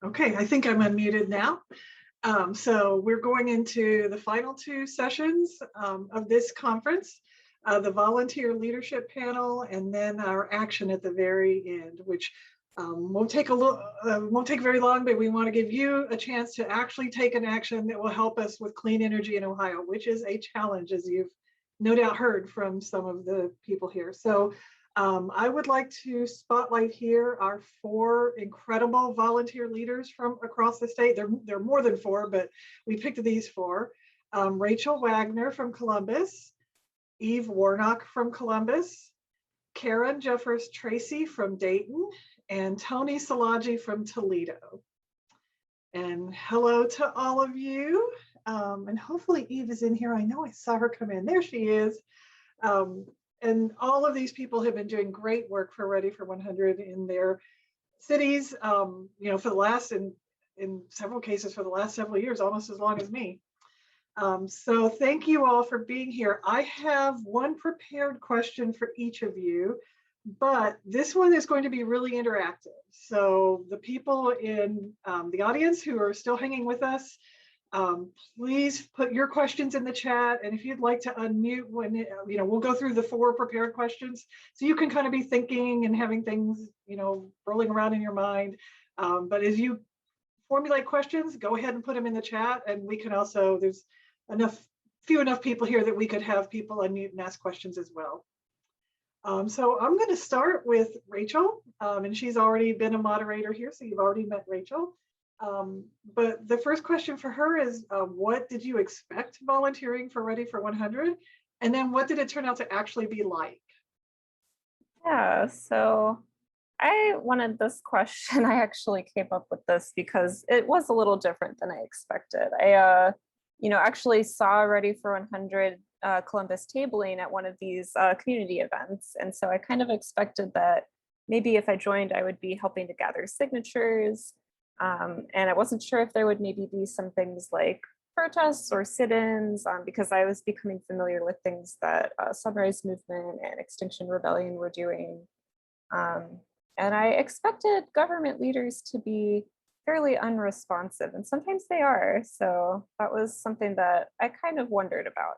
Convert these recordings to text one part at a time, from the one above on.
Okay, I think I'm unmuted now. So we're going into the final two sessions of this conference, the volunteer leadership panel, and then our action at the very end, which won't take very long, but we want to give you a chance to actually take an action that will help us with clean energy in Ohio, which is a challenge, as you've no doubt heard from some of the people here. So I would like to spotlight here our four incredible volunteer leaders from across the state. There are more than four, but we picked these four. Rachel Wagner from Columbus, Eve Warnock from Columbus, Karen Jeffers-Tracy from Dayton, and Tony Szilagye from Toledo. And hello to all of you. And hopefully Eve is in here. I know I saw her come in. There she is. And all of these people have been doing great work for Ready for 100 in their cities, for the last, in several cases, for the last several years, almost as long as me. So thank you all for being here. I have one prepared question for each of you, but this one is going to be really interactive. So the people in the audience who are still hanging with us, please put your questions in the chat, and if you'd like to unmute when we'll go through the four prepared questions, so you can kind of be thinking and having things rolling around in your mind. But as you formulate questions, go ahead and put them in the chat, and we can also, there's few enough people here that we could have people unmute and ask questions as well. So I'm going to start with Rachel, and she's already been a moderator here, so you've already met Rachel. But the first question for her is, what did you expect volunteering for Ready for 100? And then what did it turn out to actually be like? Yeah, so I wanted this question. I actually came up with this because it was a little different than I expected. I, actually saw Ready for 100 Columbus tabling at one of these community events. And so I kind of expected that maybe if I joined, I would be helping to gather signatures. And I wasn't sure if there would maybe be some things like protests or sit-ins, because I was becoming familiar with things that Sunrise Movement and Extinction Rebellion were doing. And I expected government leaders to be fairly unresponsive, and sometimes they are. So that was something that I kind of wondered about.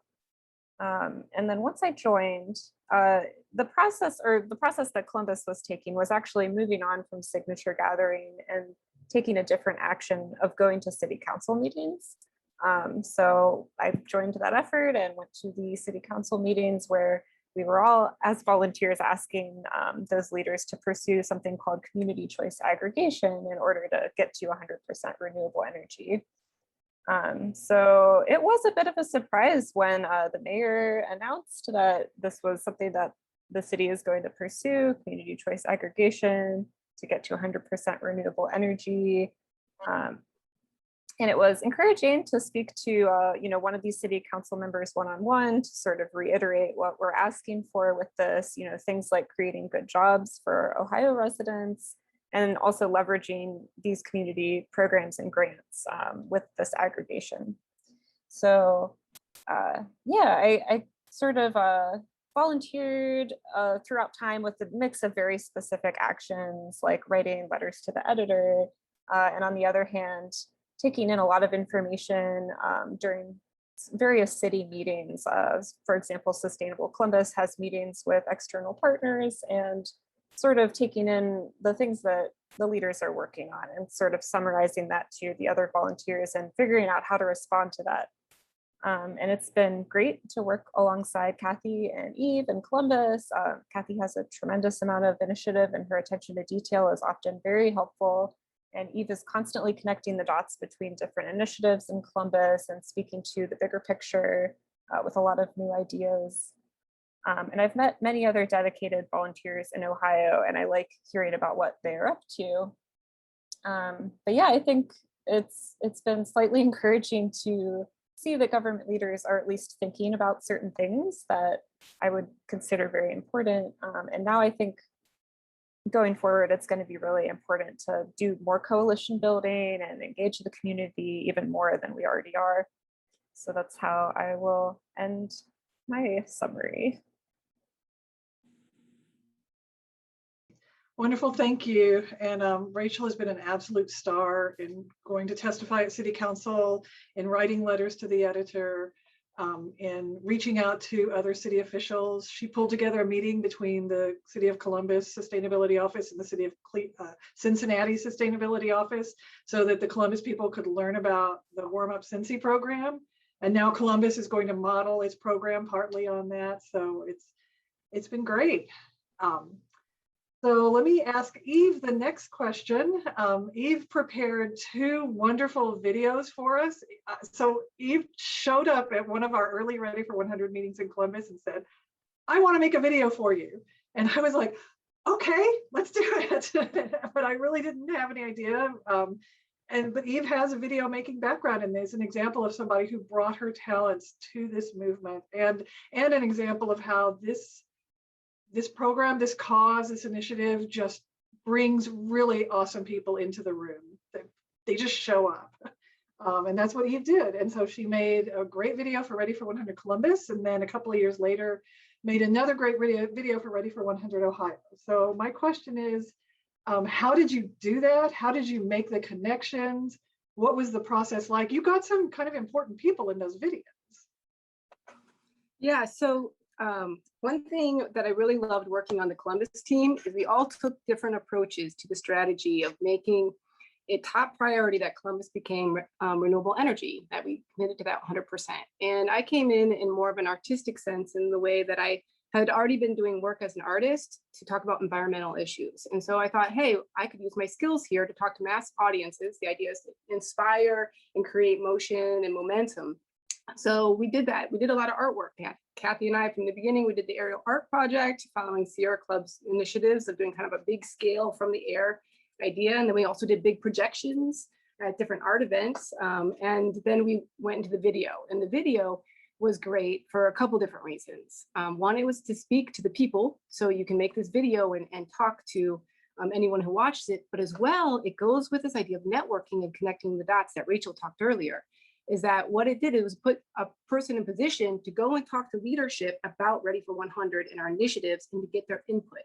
And then once I joined, the process that Columbus was taking was actually moving on from signature gathering and taking a different action of going to city council meetings. So I joined that effort and went to the city council meetings where we were all, as volunteers, asking those leaders to pursue something called community choice aggregation in order to get to 100% renewable energy. So it was a bit of a surprise when the mayor announced that this was something that the city is going to pursue, community choice aggregation, to get to 100% renewable energy. And it was encouraging to speak to one of these city council members one-on-one to sort of reiterate what we're asking for with this, things like creating good jobs for Ohio residents, and also leveraging these community programs and grants with this aggregation. So I sort of volunteered throughout time with a mix of very specific actions, like writing letters to the editor, and on the other hand, taking in a lot of information during various city meetings. For example, Sustainable Columbus has meetings with external partners, and sort of taking in the things that the leaders are working on and sort of summarizing that to the other volunteers and figuring out how to respond to that. And it's been great to work alongside Cathy and Eve in Columbus. Cathy has a tremendous amount of initiative, and her attention to detail is often very helpful. And Eve is constantly connecting the dots between different initiatives in Columbus and speaking to the bigger picture with a lot of new ideas. And I've met many other dedicated volunteers in Ohio, and I like hearing about what they're up to. But yeah, I think it's been slightly encouraging to see that government leaders are at least thinking about certain things that I would consider very important. And now I think going forward, it's going to be really important to do more coalition building and engage the community even more than we already are. So that's how I will end my summary. Wonderful, thank you. And Rachel has been an absolute star in going to testify at City Council, in writing letters to the editor, in reaching out to other city officials. She pulled together a meeting between the City of Columbus Sustainability Office and the City of Cincinnati Sustainability Office so that the Columbus people could learn about the Warm Up Cincy program. And now Columbus is going to model its program partly on that. So it's been great. So let me ask Eve the next question. Eve prepared 2 wonderful videos for us. So Eve showed up at one of our early Ready for 100 meetings in Columbus and said, I want to make a video for you. And I was like, okay, let's do it. But I really didn't have any idea. But Eve has a video making background and is an example of somebody who brought her talents to this movement and an example of how this program, this cause, this initiative just brings really awesome people into the room. They just show up. And that's what Eve did. And so she made a great video for Ready for 100 Columbus. And then a couple of years later, made another great video for Ready for 100 Ohio. So my question is, how did you do that? How did you make the connections? What was the process like? You got some kind of important people in those videos. Yeah, so one thing that I really loved working on the Columbus team is we all took different approaches to the strategy of making a top priority that Columbus became renewable energy, that we committed to that 100%. And I came in more of an artistic sense in the way that I had already been doing work as an artist to talk about environmental issues. And so I thought, hey, I could use my skills here to talk to mass audiences. The idea is to inspire and create motion and momentum. So we did that. We did a lot of artwork. Cathy and I, from the beginning, we did the aerial art project, following Sierra Club's initiatives of doing kind of a big scale from the air idea. And then we also did big projections at different art events. And then we went into the video. And the video was great for a couple different reasons. One, it was to speak to the people. So you can make this video and talk to anyone who watches it. But as well, it goes with this idea of networking and connecting the dots that Rachel talked earlier. Is that what it did? It was put a person in position to go and talk to leadership about Ready for 100 and our initiatives and to get their input.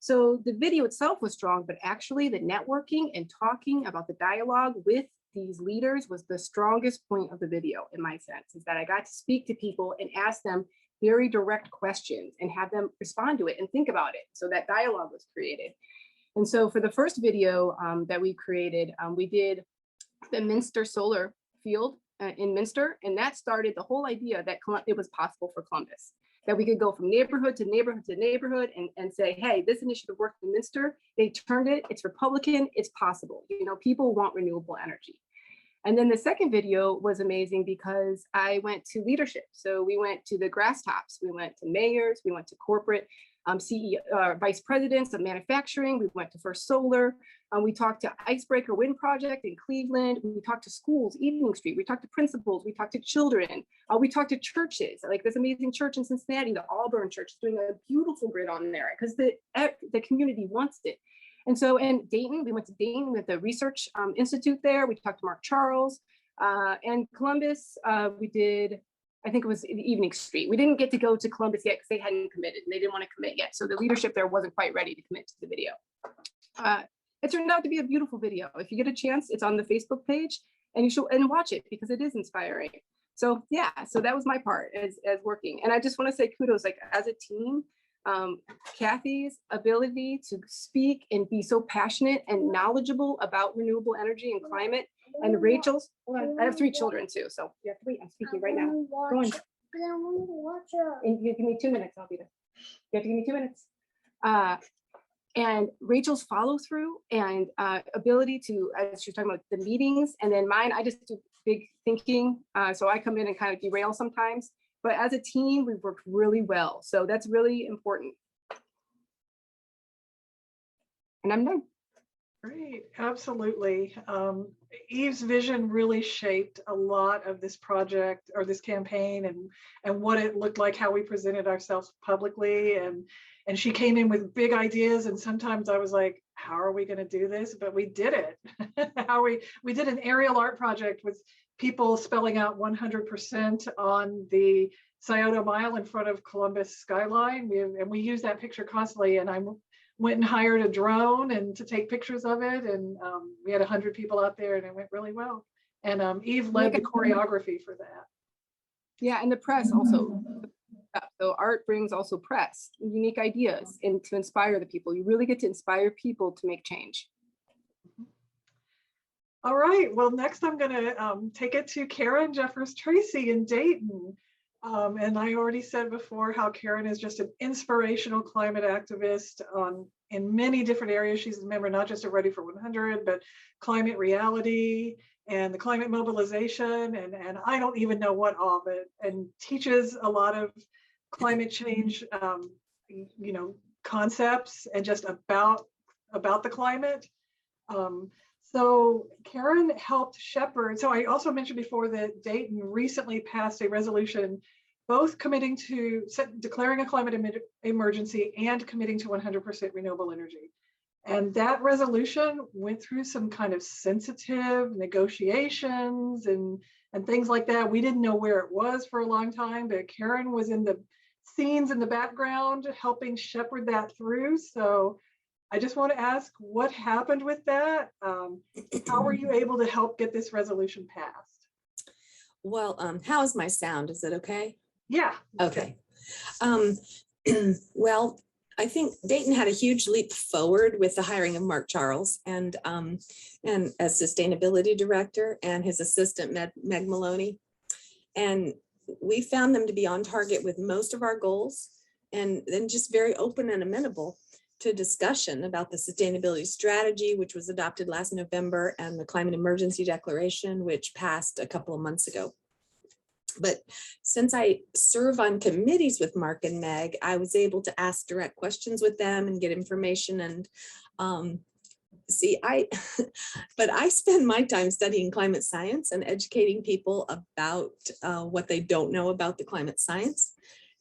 So the video itself was strong, but actually the networking and talking about the dialogue with these leaders was the strongest point of the video, in my sense, is that I got to speak to people and ask them very direct questions and have them respond to it and think about it. So that dialogue was created. And so for the first video that we created, we did the Minster solar field in Minster, and that started the whole idea that it was possible for Columbus, that we could go from neighborhood to neighborhood to neighborhood and say, hey, this initiative worked in Minster, they turned it, it's Republican, it's possible. You know, people want renewable energy. And then the second video was amazing because I went to leadership. So we went to the grass tops, we went to mayors, we went to corporate CEO, vice presidents of manufacturing, we went to First Solar, we talked to Icebreaker Wind Project in Cleveland, we talked to schools, Evening Street, we talked to principals, we talked to children, we talked to churches, like this amazing church in Cincinnati, the Auburn Church, is doing a beautiful grid on there because the community wants it. And so in Dayton, we went to Dayton with the Research Institute there, we talked to Mark Charles, and Columbus, we did, I think it was in Evening Street. We didn't get to go to Columbus yet because they hadn't committed and they didn't want to commit yet. So the leadership there wasn't quite ready to commit to the video. It turned out to be a beautiful video. If you get a chance, it's on the Facebook page and you should watch it because it is inspiring. So yeah, so that was my part as working. And I just want to say kudos, like as a team, Cathy's ability to speak and be so passionate and knowledgeable about renewable energy and climate, and Rachel's, I have 3 children too, so you have to wait, I'm speaking right now. Go on. And you give me 2 minutes, I'll be there. You have to give me 2 minutes. And Rachel's follow through and ability to, as she was talking about the meetings, and then mine, I just do big thinking. So I come in and kind of derail sometimes, but as a team, we've worked really well. So that's really important. And I'm done. Great, absolutely. Eve's vision really shaped a lot of this project or this campaign and what it looked like, how we presented ourselves publicly. And she came in with big ideas. And sometimes I was like, how are we going to do this? But we did it. We did an aerial art project with people spelling out 100% on the Scioto Mile in front of Columbus skyline. We use that picture constantly. And went and hired a drone and to take pictures of it. And we had 100 people out there and it went really well. And Eve led the choreography for that. Yeah, and the press also. So art brings also press, unique ideas, and to inspire the people. You really get to inspire people to make change. All right, well, next I'm gonna take it to Karen Jeffers-Tracy in Dayton. And I already said before how Karen is just an inspirational climate activist in many different areas. She's a member not just of Ready for 100, but Climate Reality and the Climate Mobilization, and I don't even know what all of it, and teaches a lot of climate change, concepts and just about the climate. So Karen helped shepherd. So I also mentioned before that Dayton recently passed a resolution, both committing to declaring a climate emergency and committing to 100% renewable energy. And that resolution went through some kind of sensitive negotiations and things like that. We didn't know where it was for a long time, but Karen was in the scenes in the background helping shepherd that through. So I just want to ask, what happened with that? How were you able to help get this resolution passed? Well, how is my sound? Is it okay? Yeah. Okay. Well, I think Dayton had a huge leap forward with the hiring of Mark Charles and as sustainability director and his assistant Meg Maloney. And we found them to be on target with most of our goals and then just very open and amenable to discussion about the sustainability strategy, which was adopted last November, and the climate emergency declaration, which passed a couple of months ago. But since I serve on committees with Mark and Meg, I was able to ask direct questions with them and get information. And but I spend my time studying climate science and educating people about what they don't know about the climate science.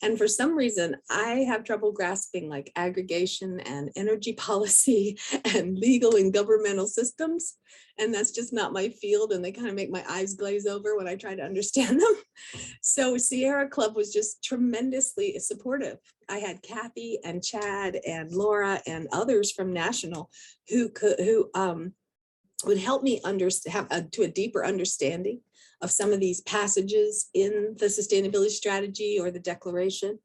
And for some reason, I have trouble grasping like aggregation and energy policy and legal and governmental systems. And that's just not my field. And they kind of make my eyes glaze over when I try to understand them. So Sierra Club was just tremendously supportive. I had Cathy and Chad and Laura and others from National who would help me understand to a deeper understanding of some of these passages in the sustainability strategy or the declaration.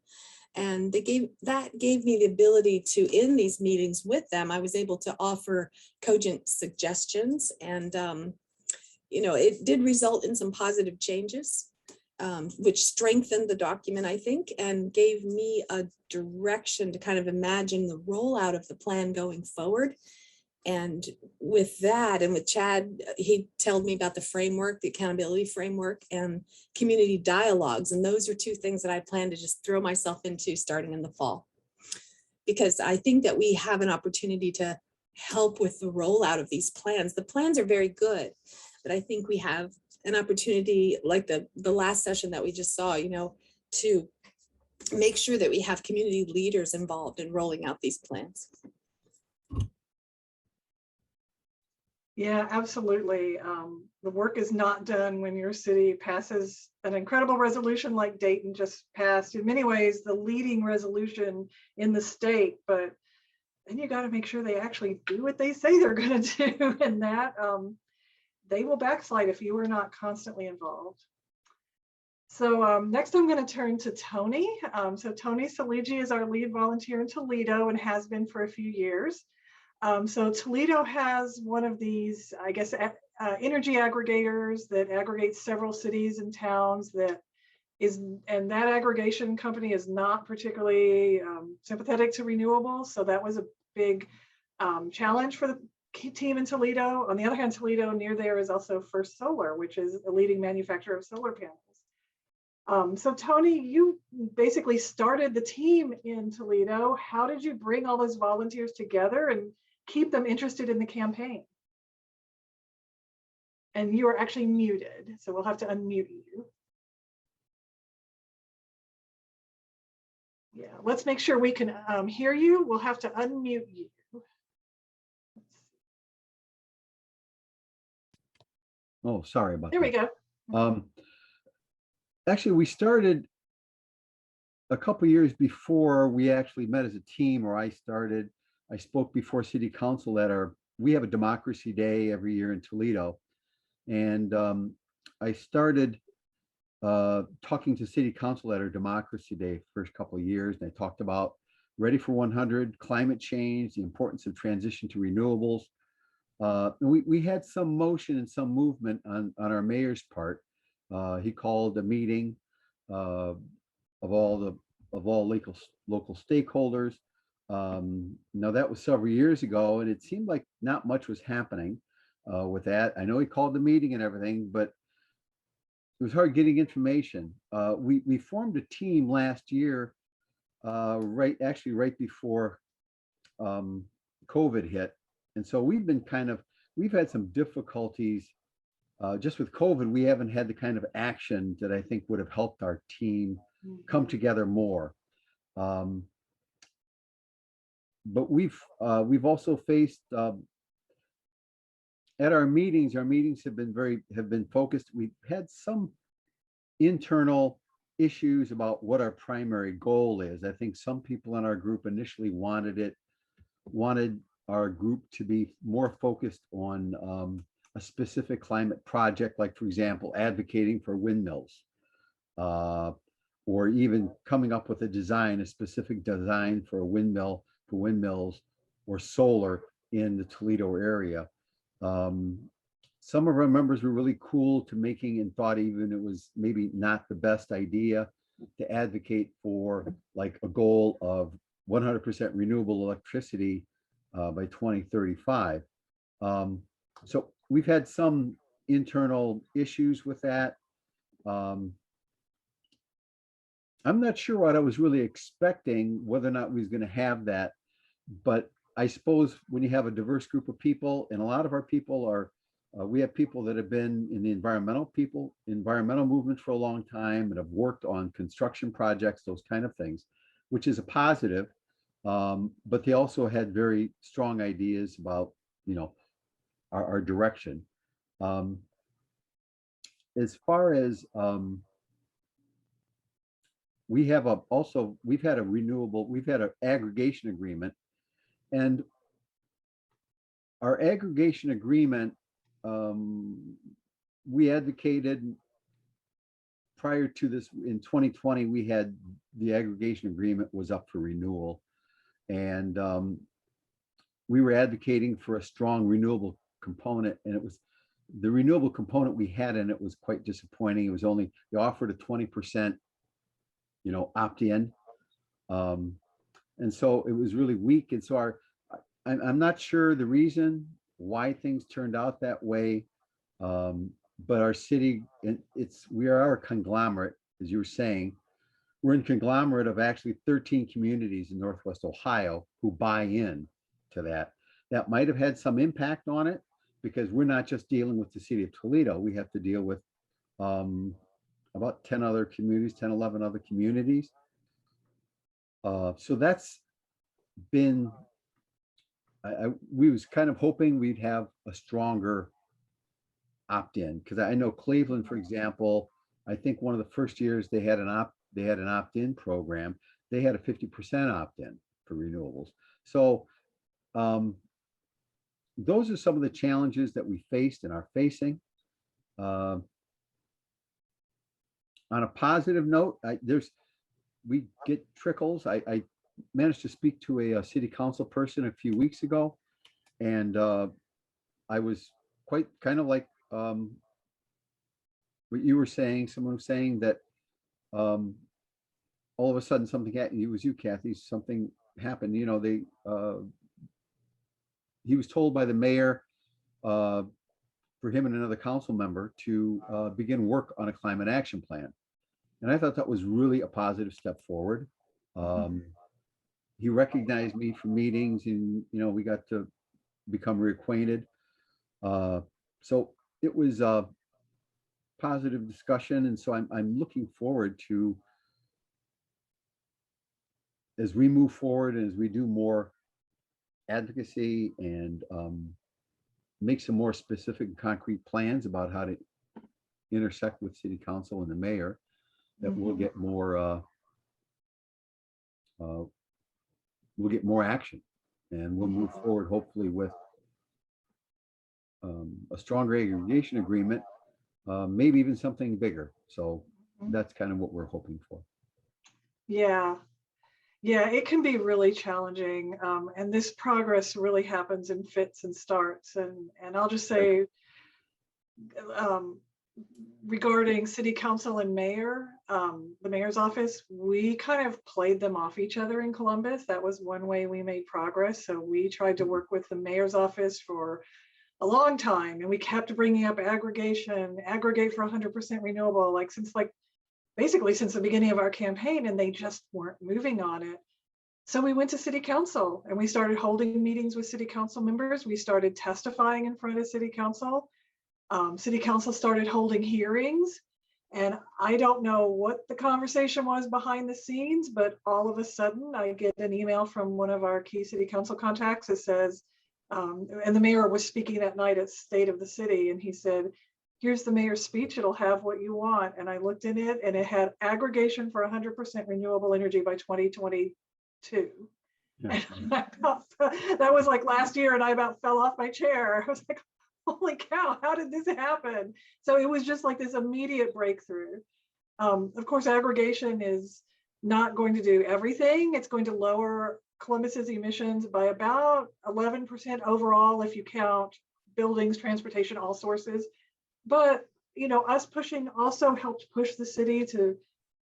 And they gave me the ability to, in these meetings with them, I was able to offer cogent suggestions. And, it did result in some positive changes, which strengthened the document, I think, and gave me a direction to kind of imagine the rollout of the plan going forward. And with that, and with Chad, he told me about the framework, the accountability framework, and community dialogues. And those are two things that I plan to just throw myself into starting in the fall. Because I think that we have an opportunity to help with the rollout of these plans. The plans are very good, but I think we have an opportunity, like the last session that we just saw, to make sure that we have community leaders involved in rolling out these plans. Yeah, absolutely. The work is not done when your city passes an incredible resolution like Dayton just passed. In many ways, the leading resolution in the state, but then you got to make sure they actually do what they say they're going to do, and that they will backslide if you are not constantly involved. So next I'm going to turn to Tony. So Tony Saliji is our lead volunteer in Toledo and has been for a few years. So Toledo has one of these, I guess, energy aggregators that aggregates several cities and towns and that aggregation company is not particularly sympathetic to renewables. So that was a big challenge for the team in Toledo. On the other hand, Toledo near there is also First Solar, which is a leading manufacturer of solar panels. So Tony, you basically started the team in Toledo. How did you bring all those volunteers together and keep them interested in the campaign? And you are actually muted, so we'll have to unmute you. Yeah, let's make sure we can hear you. We'll have to unmute you. Oh, sorry about that. There we go. Actually, we started a couple years before we actually met as a team, or I started. I spoke before city council at we have a democracy day every year in Toledo. And I started talking to city council at our democracy day first couple of years. And I talked about Ready for 100, climate change, the importance of transition to renewables. We had some motion and some movement on our mayor's part. He called a meeting of all local stakeholders. Now that was several years ago, and it seemed like not much was happening with that. I know he called the meeting and everything, but it was hard getting information. We formed a team last year, right before COVID hit. And so we've had some difficulties just with COVID. We haven't had the kind of action that I think would have helped our team come together more. But we've also faced at our meetings have been focused. We've had some internal issues about what our primary goal is. I think some people in our group initially wanted our group to be more focused on a specific climate project, like, for example, advocating for windmills, or even coming up with a specific design for windmills or solar in the Toledo area. Some of our members were really cool to making and thought even it was maybe not the best idea to advocate for like a goal of 100% renewable electricity by 2035. So we've had some internal issues with that. I'm not sure what I was really expecting, whether or not we was going to have that, but I suppose when you have a diverse group of people, and a lot of our people are, we have people that have been in the environmental movement for a long time and have worked on construction projects, those kind of things, which is a positive. But they also had very strong ideas about, our direction. As far as we've had an aggregation agreement, and our aggregation agreement, we advocated prior to this in 2020, we had the aggregation agreement was up for renewal, and we were advocating for a strong renewable component, and it was the renewable component we had in it was quite disappointing. It was only, they offered a 20% opt-in, and so it was really weak. And so I'm not sure the reason why things turned out that way, but our city, we are a conglomerate, as you were saying. We're in conglomerate of actually 13 communities in Northwest Ohio who buy in to that. That might have had some impact on it, because we're not just dealing with the city of Toledo. We have to deal with about 10, 11 other communities. So that's been, we was kind of hoping we'd have a stronger opt-in, because I know Cleveland, for example, I think one of the first years they had an opt-in program. They had a 50% opt-in for renewables. So those are some of the challenges that we faced and are facing. On a positive note, we get trickles. I managed to speak to a city council person a few weeks ago, and I was quite kind of like what you were saying. Someone was saying that all of a sudden something happened. It was you, Cathy. Something happened. He was told by the mayor for him and another council member to begin work on a climate action plan. And I thought that was really a positive step forward. He recognized me from meetings, and we got to become reacquainted. So it was a positive discussion, and so I'm looking forward to, as we move forward and as we do more advocacy and make some more specific and concrete plans about how to intersect with city council and the mayor, that we'll get more action. And we'll move forward hopefully with a stronger aggregation agreement, maybe even something bigger. So that's kind of what we're hoping for. Yeah. Yeah, it can be really challenging. And this progress really happens in fits and starts. And I'll just say, regarding city council and mayor, the mayor's office, we kind of played them off each other in Columbus. That was one way we made progress. So we tried to work with the mayor's office for a long time, and we kept bringing up aggregate for 100% renewable, basically since the beginning of our campaign, and they just weren't moving on it. So we went to city council and we started holding meetings with city council members. We started testifying in front of city council. City council started holding hearings, and I don't know what the conversation was behind the scenes, but all of a sudden I get an email from one of our key city council contacts that says, and the mayor was speaking that night at State of the City, and he said, here's the mayor's speech, it'll have what you want. And I looked in it and it had aggregation for 100% renewable energy by 2022. Yeah. And that was like last year, and I about fell off my chair. I was like, holy cow, how did this happen? So it was just like this immediate breakthrough. Of course, aggregation is not going to do everything. It's going to lower Columbus's emissions by about 11% overall if you count buildings, transportation, all sources. But us pushing also helped push the city to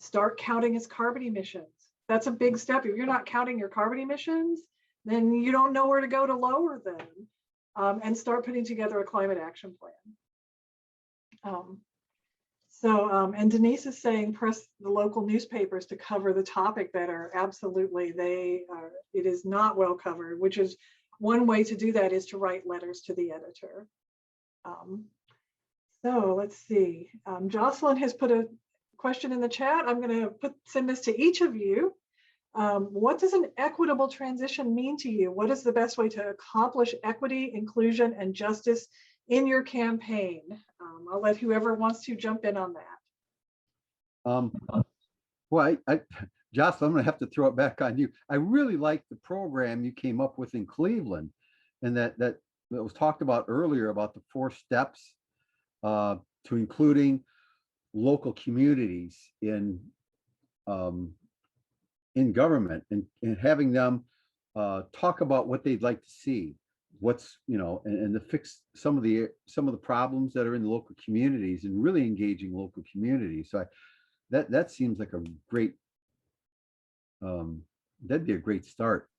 start counting its carbon emissions. That's a big step. If you're not counting your carbon emissions, then you don't know where to go to lower them. And start putting together a climate action plan. And Denise is saying press the local newspapers to cover the topic better. Absolutely, it is not well covered, which is one way to do that is to write letters to the editor. So let's see. Jocelyn has put a question in the chat. I'm going to send this to each of you. What does an equitable transition mean to you? What is the best way to accomplish equity, inclusion, and justice in your campaign? I'll let whoever wants to jump in on that. Well, Jocelyn, I'm going to have to throw it back on you. I really like the program you came up with in Cleveland, and that was talked about earlier about the 4 steps to including local communities in government and having them talk about what they'd like to see, what's and to fix some of the problems that are in the local communities and really engaging local communities. So that seems like a great that'd be a great start.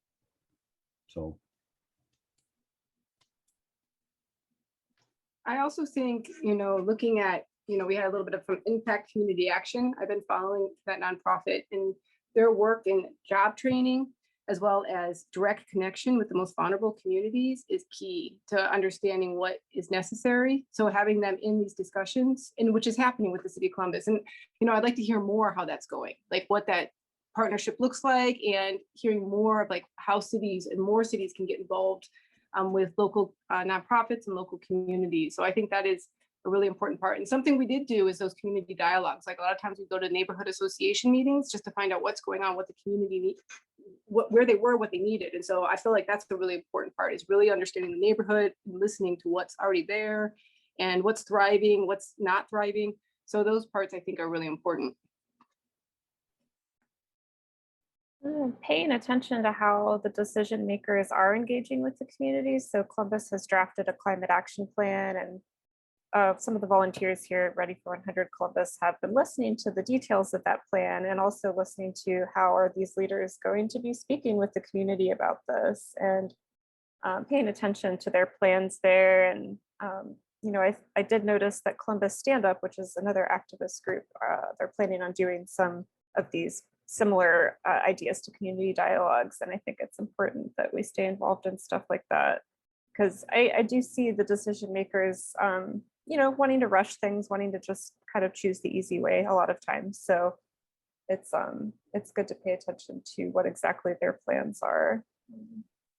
So I also think, looking at, we had a little bit of from Impact Community Action. I've been following that nonprofit, and their work in job training, as well as direct connection with the most vulnerable communities, is key to understanding what is necessary. So having them in these discussions, and which is happening with the City of Columbus. And, I'd like to hear more how that's going, like what that partnership looks like, and hearing more of like how cities and more cities can get involved with local nonprofits and local communities. So I think that is a really important part. And something we did do is those community dialogues. Like a lot of times we go to neighborhood association meetings just to find out what's going on, what the community needs, where they were, what they needed. And so I feel like that's the really important part, is really understanding the neighborhood and listening to what's already there and what's thriving, what's not thriving. So those parts I think are really important. Paying attention to how the decision makers are engaging with the communities. So Columbus has drafted a climate action plan, and some of the volunteers here at Ready for 100 Columbus have been listening to the details of that plan, and also listening to how are these leaders going to be speaking with the community about this, and paying attention to their plans there. And I did notice that Columbus Stand Up, which is another activist group, they're planning on doing some of these similar ideas to community dialogues. And I think it's important that we stay involved in stuff like that, because I do see the decision makers, wanting to rush things, wanting to just kind of choose the easy way a lot of times. So it's good to pay attention to what exactly their plans are.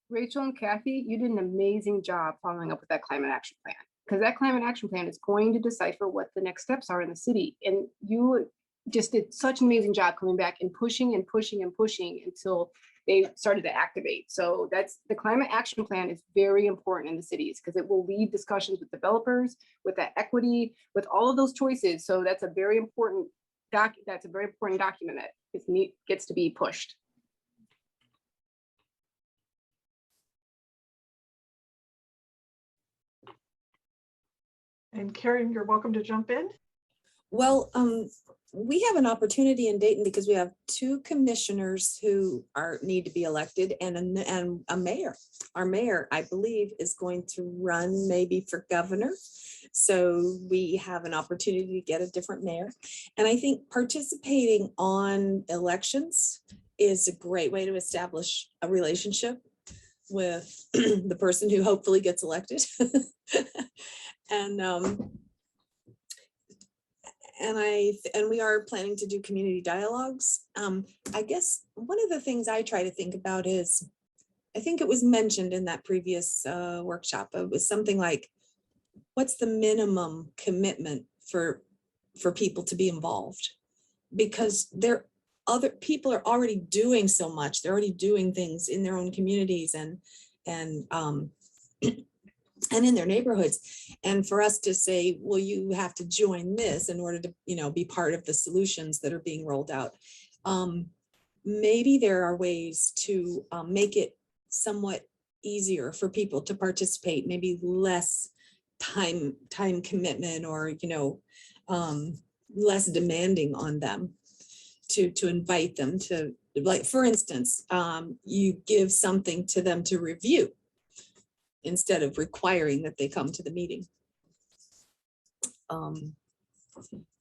Rachel and Cathy, you did an amazing job following up with that climate action plan, because that climate action plan is going to decipher what the next steps are in the city. And you just did such an amazing job coming back and pushing and pushing and pushing until they started to activate. So that's the climate action plan is very important in the cities because it will lead discussions with developers, with that equity, with all of those choices. So that's a very important document that gets to be pushed. And Karen, you're welcome to jump in. Well, we have an opportunity in Dayton because we have 2 commissioners who need to be elected and a mayor. Our mayor, I believe, is going to run maybe for governor. So we have an opportunity to get a different mayor. And I think participating on elections is a great way to establish a relationship with the person who hopefully gets elected. And we are planning to do community dialogues. I guess one of the things I try to think about is, I think it was mentioned in that previous workshop, it was something like, what's the minimum commitment for people to be involved? Because other people are already doing so much. They're already doing things in their own communities and in their neighborhoods. And for us to say, well, you have to join this in order to, be part of the solutions that are being rolled out. Maybe there are ways to make it somewhat easier for people to participate, maybe less time commitment, or, less demanding on them to invite them to, like, for instance, you give something to them to review instead of requiring that they come to the meeting.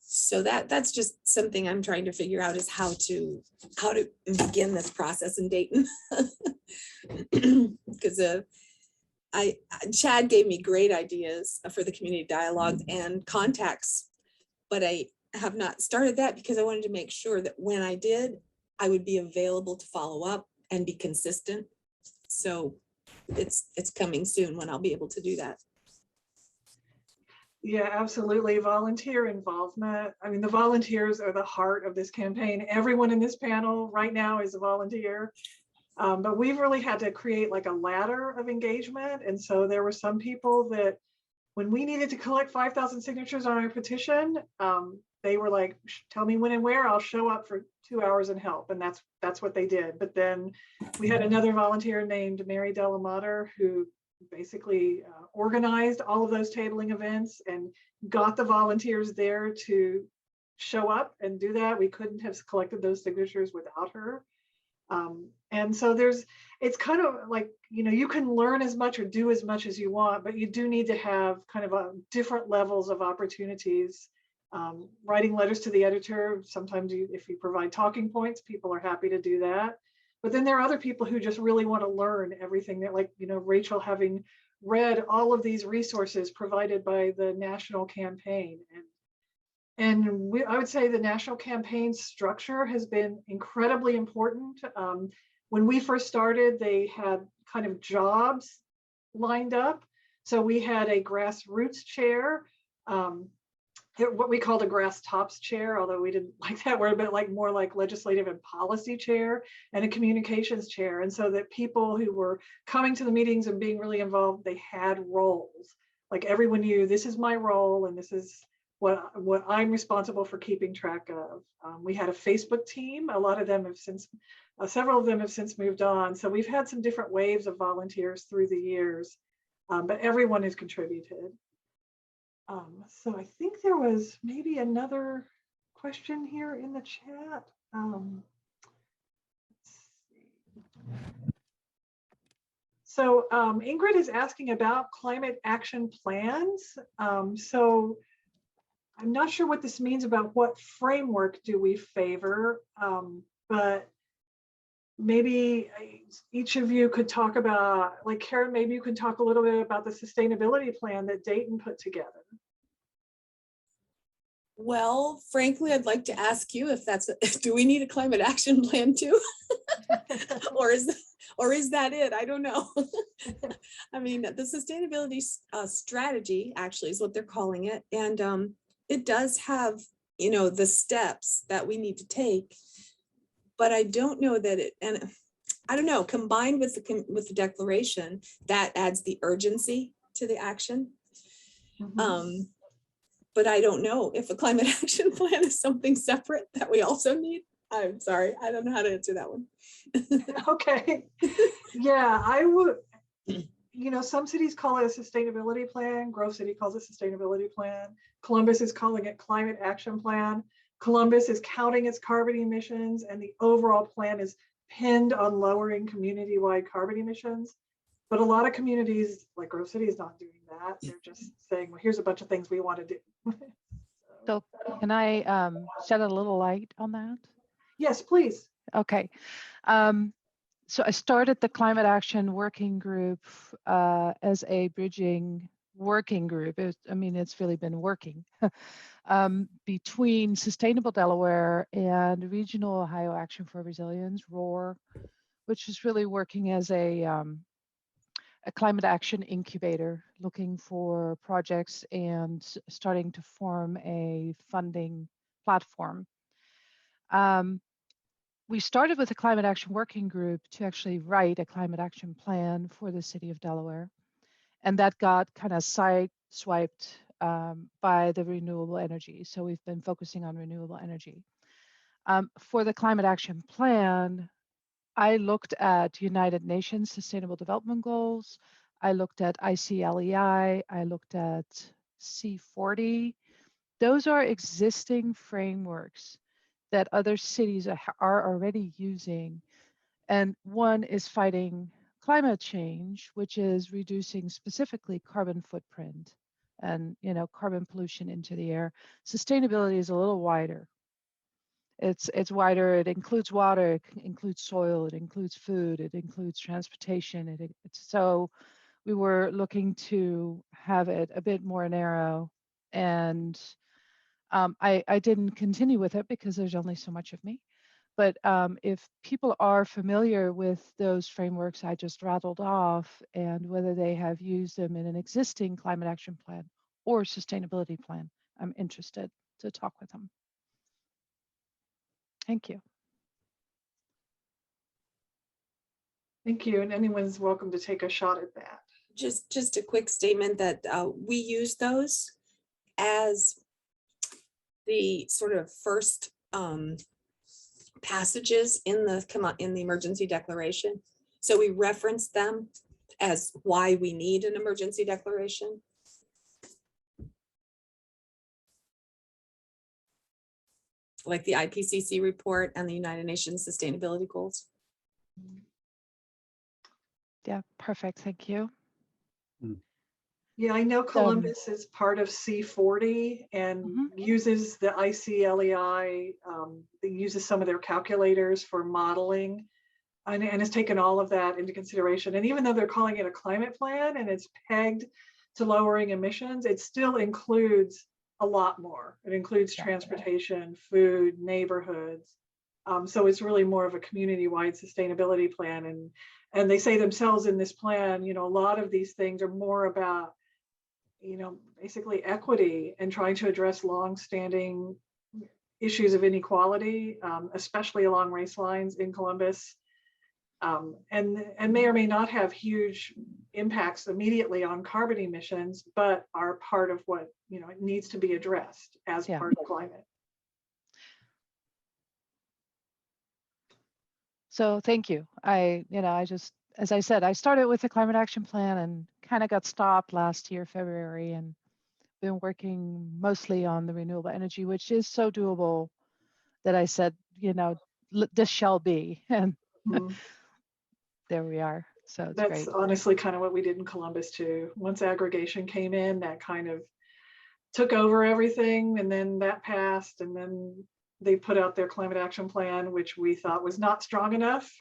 So that's just something I'm trying to figure out, is how to begin this process in Dayton. Because Chad gave me great ideas for the community dialogue and contacts, but I have not started that because I wanted to make sure that when I did, I would be available to follow up and be consistent. So it's coming soon when I'll be able to do that. Yeah, absolutely. Volunteer involvement. I mean, the volunteers are the heart of this campaign. Everyone in this panel right now is a volunteer. But we've really had to create like a ladder of engagement. And so there were some people that when we needed to collect 5,000 signatures on our petition, they were like, tell me when and where, I'll show up for 2 hours and help. And that's what they did. But then we had another volunteer named Mary Delamater who basically organized all of those tabling events and got the volunteers there to show up and do that. We couldn't have collected those signatures without her. And so it's kind of like, you can learn as much or do as much as you want, but you do need to have kind of different levels of opportunities. Writing letters to the editor, sometimes if you provide talking points, people are happy to do that. But then there are other people who just really want to learn everything that, like, Rachel, having read all of these resources provided by the national campaign. And I would say the national campaign structure has been incredibly important. When we first started, they had kind of jobs lined up. So we had a grassroots chair, what we called a grass tops chair, although we didn't like that word, but more like legislative and policy chair, and a communications chair. And so that people who were coming to the meetings and being really involved, they had roles. Like everyone knew, this is my role and this is what I'm responsible for keeping track of. We had a Facebook team. A lot of them have since, several of them have since moved on. So we've had some different waves of volunteers through the years, but everyone has contributed. So I think there was maybe another question here in the chat. Let's see. So Ingrid is asking about climate action plans. So I'm not sure what this means about what framework do we favor, but maybe each of you could talk about, like Karen, maybe you could talk a little bit about the sustainability plan that Dayton put together. Well, frankly, I'd like to ask you if do we need a climate action plan too? or is that it? I don't know. I mean, the sustainability strategy actually is what they're calling it. And it does have, the steps that we need to take, but I don't know that and I don't know, combined with the declaration, that adds the urgency to the action. Mhm. But I don't know if a climate action plan is something separate that we also need. I'm sorry, I don't know how to answer that one. Okay. Yeah, I would, some cities call it a sustainability plan. Grove City calls it sustainability plan. Columbus is calling it climate action plan. Columbus is counting its carbon emissions, and the overall plan is pinned on lowering community-wide carbon emissions. But a lot of communities, like Grove City, is not doing that. They're just saying, well, here's a bunch of things we want to do. So can I shed a little light on that? Yes, please. Okay. So I started the Climate Action Working Group as a bridging working group. It's really been working between Sustainable Delaware and Regional Ohio Action for Resilience, ROAR, which is really working as a climate action incubator, looking for projects and starting to form a funding platform. We started with a climate action working group to actually write a climate action plan for the city of Delaware. And that got kind of sideswiped by the renewable energy. So we've been focusing on renewable energy. For the climate action plan, I looked at United Nations Sustainable Development Goals. I looked at ICLEI. I looked at C40. Those are existing frameworks that other cities are already using. And one is fighting climate change, which is reducing specifically carbon footprint and carbon pollution into the air. Sustainability is a little wider. It's wider. It includes water, it includes soil, it includes food, it includes transportation. So we were looking to have it a bit more narrow, and I didn't continue with it because there's only so much of me. But if people are familiar with those frameworks I just rattled off, and whether they have used them in an existing climate action plan or sustainability plan, I'm interested to talk with them. Thank you. Thank you. And anyone's welcome to take a shot at that. Just a quick statement that we use those as the sort of first passages in the emergency declaration. So we reference them as why we need an emergency declaration. Like the IPCC report and the United Nations Sustainability Goals. Yeah, perfect. Thank you. Yeah, I know Columbus is part of C40 and uses the ICLEI, that uses some of their calculators for modeling, and has taken all of that into consideration. And even though they're calling it a climate plan and it's pegged to lowering emissions, it still includes a lot more. It includes transportation, food, neighborhoods. So it's really more of a community-wide sustainability plan. And they say themselves in this plan, a lot of these things are more about, basically equity and trying to address long-standing issues of inequality, especially along race lines in Columbus, and may or may not have huge impacts immediately on carbon emissions, but are part of what, it needs to be addressed as part of climate. So thank you. I just, as I said, I started with the climate action plan and kind of got stopped last year, February, and been working mostly on the renewable energy, which is so doable that I said, this shall be. And there we are. So it's That's great. honestly kind of what we did in Columbus too. Once aggregation came in, that kind of took over everything, and then that passed, and then they put out their climate action plan, which we thought was not strong enough.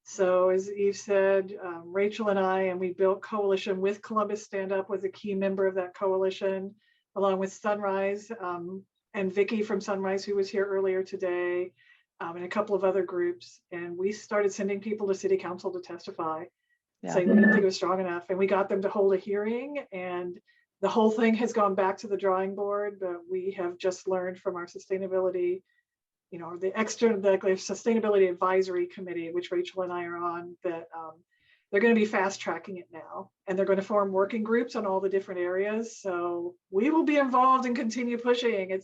So as Eve said, Rachel and I, and we built coalition with Columbus Stand Up, was a key member of that coalition, along with Sunrise and Vicki from Sunrise, who was here earlier today, and a couple of other groups. And we started sending people to city council to testify, saying we didn't think it was strong enough. And we got them to hold a hearing, and the whole thing has gone back to the drawing board, but we have just learned from our sustainability you know, the external, the Sustainability Advisory Committee, which Rachel and I are on, that they're going to be fast tracking it now, and they're going to form working groups on all the different areas. So we will be involved and continue pushing.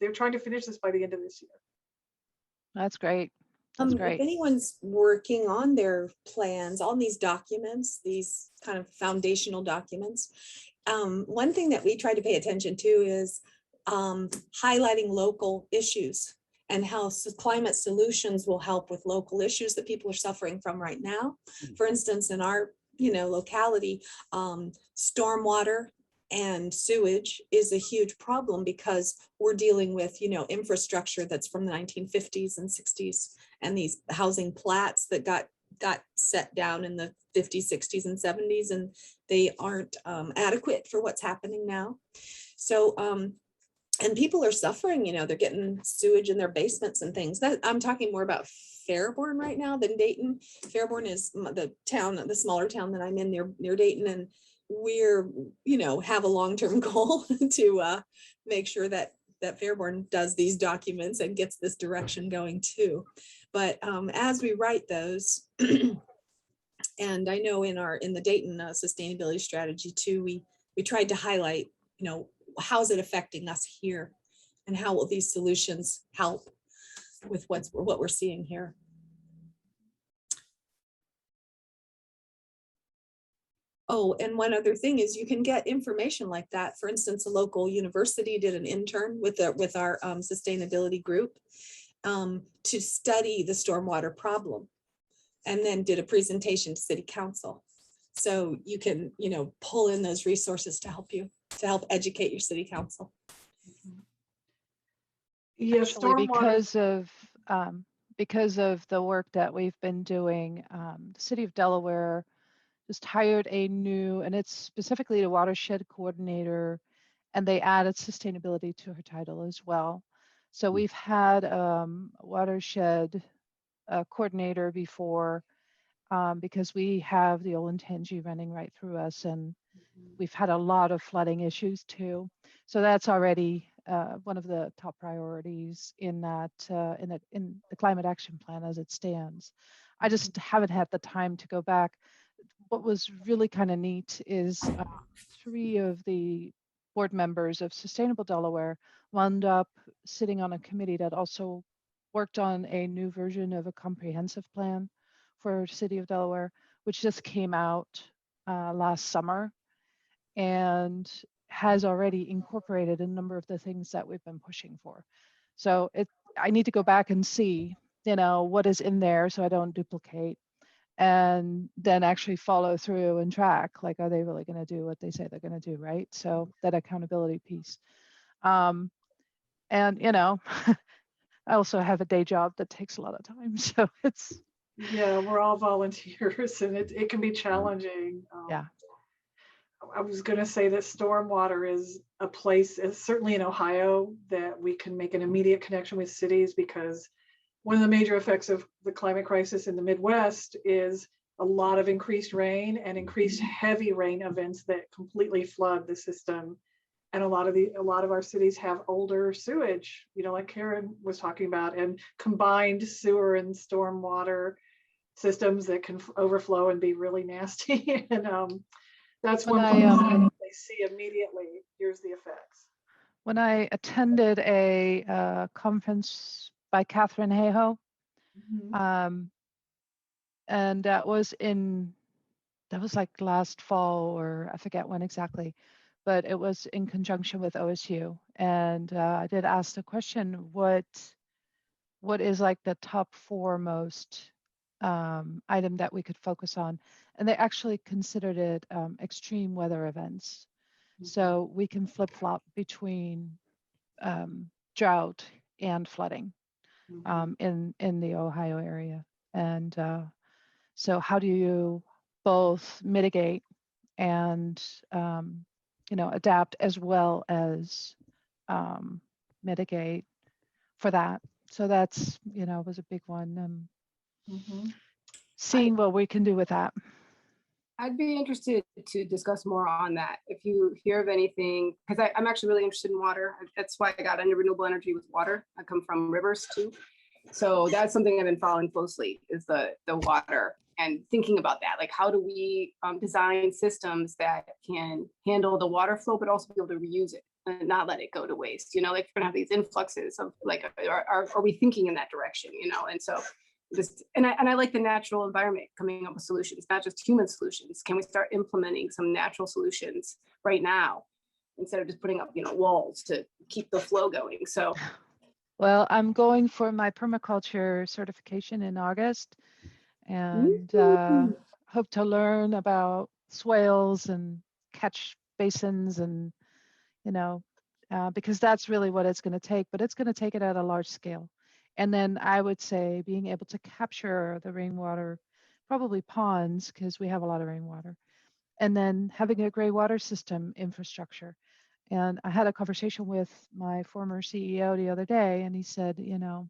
They're trying to finish this by the end of this year. That's great. That's great. If anyone's working on their plans, on these documents, these kind of foundational documents, one thing that we try to pay attention to is highlighting local issues and how climate solutions will help with local issues that people are suffering from right now. For instance, in our locality, stormwater and sewage is a huge problem because we're dealing with infrastructure that's from the 1950s and 60s, and these housing plats that got set down in the 50s, 60s, and 70s, and they aren't adequate for what's happening now. So and people are suffering, they're getting sewage in their basements and things. That I'm talking more about Fairborn right now than Dayton. Fairborn is the smaller town that I'm in near Dayton, and we're have a long-term goal to make sure that Fairborn does these documents and gets this direction going too. But as we write those, and I know in the Dayton sustainability strategy too, we tried to highlight, how's it affecting us here, and how will these solutions help with what we're seeing here. Oh, and one other thing is you can get information like that. For instance, a local university did an intern with our sustainability group to study the stormwater problem, and then did a presentation to City Council. So you can, pull in those resources to help educate your City Council. Yes, Actually, because of the work that we've been doing, the City of Delaware just hired a new, and it's specifically a Watershed Coordinator, and they added sustainability to her title as well. So we've had Watershed Coordinator before, because we have the Olentangy running right through us, and we've had a lot of flooding issues too. So that's already one of the top priorities in the climate action plan as it stands. I just haven't had the time to go back. What was really kind of neat is 3 of the board members of Sustainable Delaware wound up sitting on a committee that also worked on a new version of a comprehensive plan for City of Delaware, which just came out last summer and has already incorporated a number of the things that we've been pushing for. So I need to go back and see, what is in there so I don't duplicate, and then actually follow through and track, like, are they really going to do what they say they're going to do, right? So that accountability piece. And, I also have a day job that takes a lot of time. So it's. Yeah, we're all volunteers, and it can be challenging. Yeah. I was going to say that stormwater is a place, certainly in Ohio, that we can make an immediate connection with cities, because one of the major effects of the climate crisis in the Midwest is a lot of increased rain and increased heavy rain events that completely flood the system. And a lot of our cities have older sewage, like Karen was talking about, and combined sewer and stormwater systems that can overflow and be really nasty. And that's one place they see immediately. Here's the effects. When I attended a conference by Catherine Hayhoe, and that was like last fall, or I forget when exactly, but it was in conjunction with OSU. And I did ask the question, what is like the top 4 most item that we could focus on? And they actually considered it extreme weather events. So we can flip-flop between drought and flooding in the Ohio area. And so how do you both mitigate and adapt, as well as mitigate for that? So that's was a big one. Seeing what we can do with that. Mm-hmm. Seeing what we can do with that. I'd be interested to discuss more on that. If you hear of anything, because I'm actually really interested in water. That's why I got into renewable energy with water. I come from rivers too. So that's something I've been following closely, is the water, and thinking about that. Like, how do we design systems that can handle the water flow, but also be able to reuse it and not let it go to waste? You know, like, we're gonna have these influxes of, like, are we thinking in that direction? You know, and so just, and I like the natural environment coming up with solutions, not just human solutions. Can we start implementing some natural solutions right now instead of just putting up, you know, walls to keep the flow going? So, Well, I'm going for my permaculture certification in August, and hope to learn about swales and catch basins, and you know, because that's really what it's going to take, but it's going to take it at a large scale. And then I would say being able to capture the rainwater, probably ponds, because we have a lot of rainwater, and then having a gray water system infrastructure. And I had a conversation with my former CEO the other day, and he said, you know,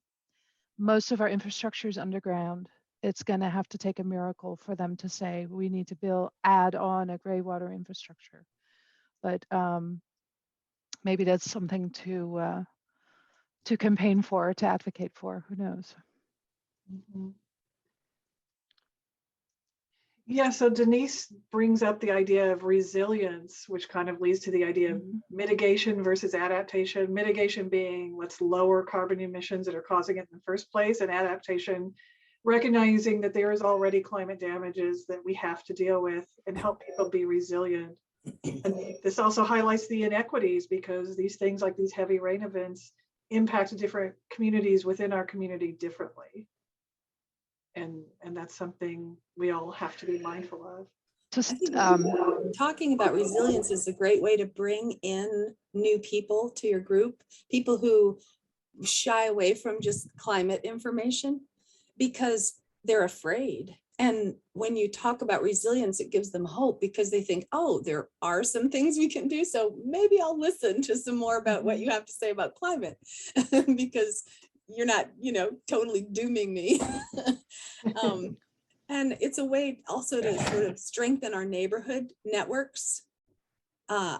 most of our infrastructure is underground. It's going to have to take a miracle for them to say we need to add on a gray water infrastructure. But maybe that's something to campaign for, to advocate for. Who knows? Mhm. Yeah, so Denise brings up the idea of resilience, which kind of leads to the idea of mitigation versus adaptation. Mitigation being, let's lower carbon emissions that are causing it in the first place, and adaptation, recognizing that there is already climate damages that we have to deal with and help people be resilient. And this also highlights the inequities, because these things like these heavy rain events impact different communities within our community differently. And that's something we all have to be mindful of. I think talking about resilience is a great way to bring in new people to your group, people who shy away from just climate information because they're afraid. And when you talk about resilience, it gives them hope, because they think, oh, there are some things we can do. So maybe I'll listen to some more about what you have to say about climate, because you're not, you know, totally dooming me. And it's a way also to sort of strengthen our neighborhood networks. I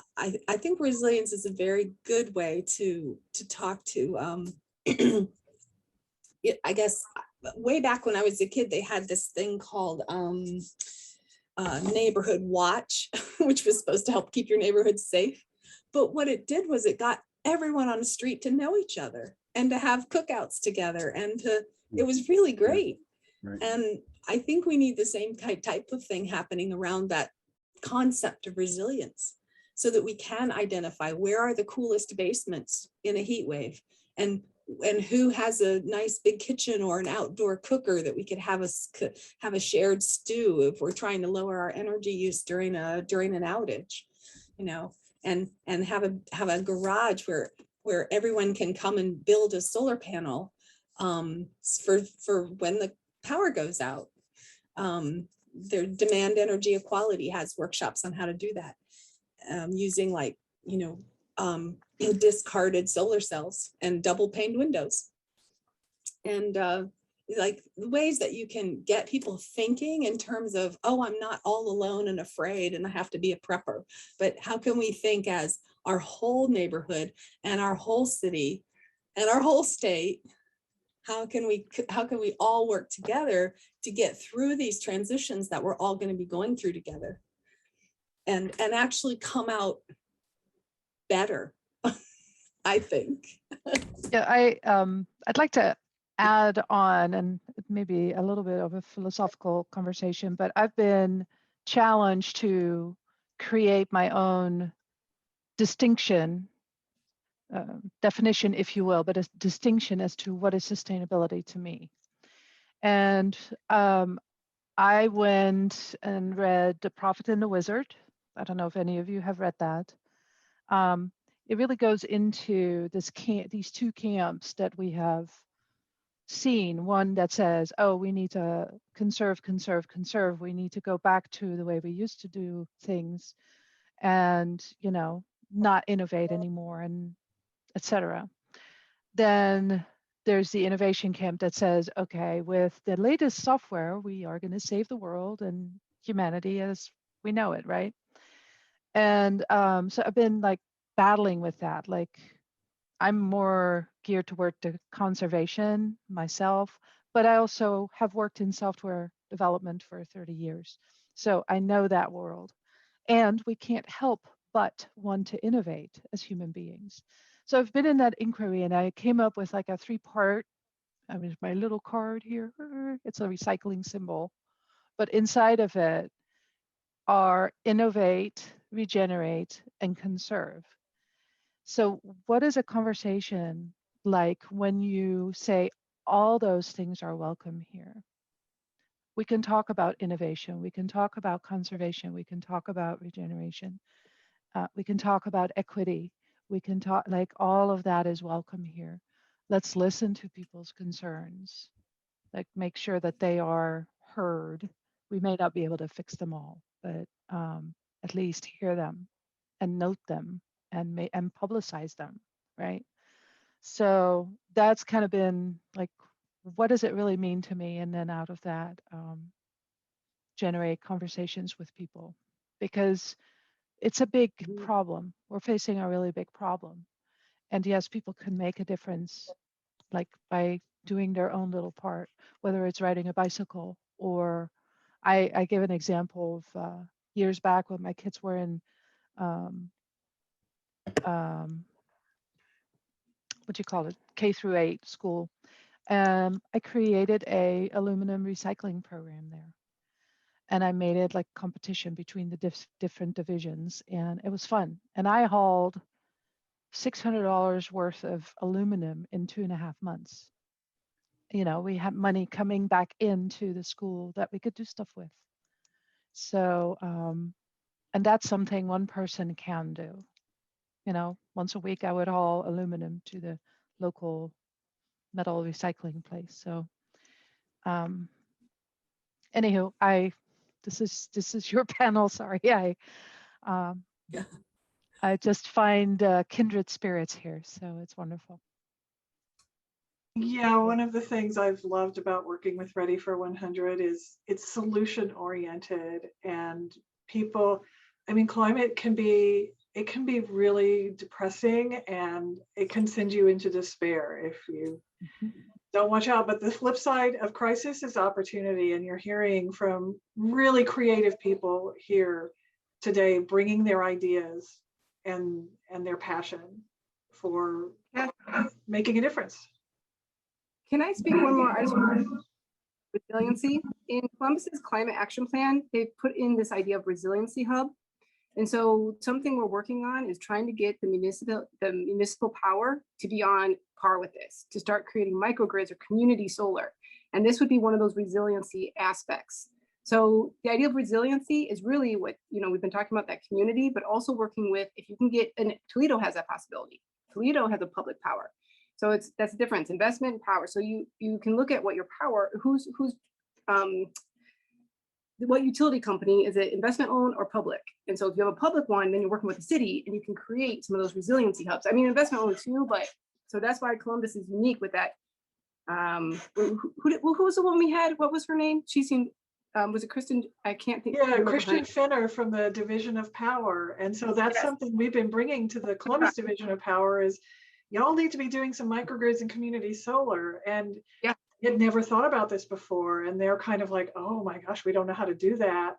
think resilience is a very good way to talk to, I guess way back when I was a kid, they had this thing called neighborhood watch, which was supposed to help keep your neighborhood safe. But what it did was it got everyone on the street to know each other and to have cookouts together, and it was really great. Right. And I think we need the same type of thing happening around that concept of resilience, so that we can identify where are the coolest basements in a heat wave, and who has a nice big kitchen or an outdoor cooker that we could have a shared stew if we're trying to lower our energy use during an outage, you know, and have a garage where everyone can come and build a solar panel for when the power goes out. Their Demand Energy Equality has workshops on how to do that, using, like, you know, discarded solar cells and double paned windows, and like ways that you can get people thinking in terms of, oh, I'm not all alone and afraid and I have to be a prepper, but how can we think as our whole neighborhood and our whole city and our whole state? How can we all work together to get through these transitions that we're all going to be going through together, and actually come out better, I think. Yeah, I'd like to add on, and maybe a little bit of a philosophical conversation, but I've been challenged to create my own definition, if you will, but a distinction as to what is sustainability to me. And I went and read The Prophet and the Wizard. I don't know if any of you have read that. It really goes into these two camps that we have seen. One that says, oh, we need to conserve. We need to go back to the way we used to do things, and, you know, not innovate anymore, and etc. Then there's the innovation camp that says, okay, with the latest software, we are going to save the world, and humanity as we know it, right? And so I've been like battling with that. Like I'm more geared toward the conservation myself, but I also have worked in software development for 30 years. So I know that world. And we can't help but want to innovate as human beings. So I've been in that inquiry and I came up with like a 3-part, I mean, my little card here, it's a recycling symbol, but inside of it are innovate, regenerate, and conserve. So what is a conversation like when you say all those things are welcome here? We can talk about innovation, we can talk about conservation, we can talk about regeneration, we can talk about equity, we can talk, like all of that is welcome here. Let's listen to people's concerns, like make sure that they are heard. We may not be able to fix them all, but at least hear them and note them and publicize them, right? So that's kind of been like, what does it really mean to me? And then out of that, generate conversations with people, because it's a big problem. We're facing a really big problem. And yes, people can make a difference, like by doing their own little part, whether it's riding a bicycle or I give an example of years back when my kids were in um, what do you call it, K-8 school. I created a aluminum recycling program there, and I made it like competition between the different divisions, and it was fun. And I hauled $600 worth of aluminum in 2.5 months. You know, we had money coming back into the school that we could do stuff with. So, and that's something one person can do. You know, once a week I would haul aluminum to the local metal recycling place. So, anywho, this is your panel. Sorry, um, Yeah. I just find kindred spirits here, so it's wonderful. Yeah, one of the things I've loved about working with Ready for 100 is it's solution oriented, and people, I mean, climate can be, it can be really depressing and it can send you into despair if you don't watch out. But the flip side of crisis is opportunity, and you're hearing from really creative people here today, bringing their ideas and their passion for making a difference. Can I speak one more? I just want resiliency. In Columbus's climate action plan, they put in this idea of resiliency hub. And so something we're working on is trying to get the municipal power to be on par with this, to start creating microgrids or community solar. And this would be one of those resiliency aspects. So the idea of resiliency is really what, you know, we've been talking about, that community, but also working with, if you can get, and Toledo has that possibility. Toledo has a public power. So that's the difference, investment and power. So you can look at what your power, what utility company is it, investment owned or public? And so if you have a public one, then you're working with the city and you can create some of those resiliency hubs. I mean, investment owned too, but so that's why Columbus is unique with that. Who was the one we had? What was her name? She seemed, was it Kristen? I can't think. Yeah, Christian Finner from the Division of Power. And so that's something we've been bringing to the Columbus Division of Power is y'all need to be doing some microgrids and community solar. And had never thought about this before. And they're kind of like, oh my gosh, we don't know how to do that.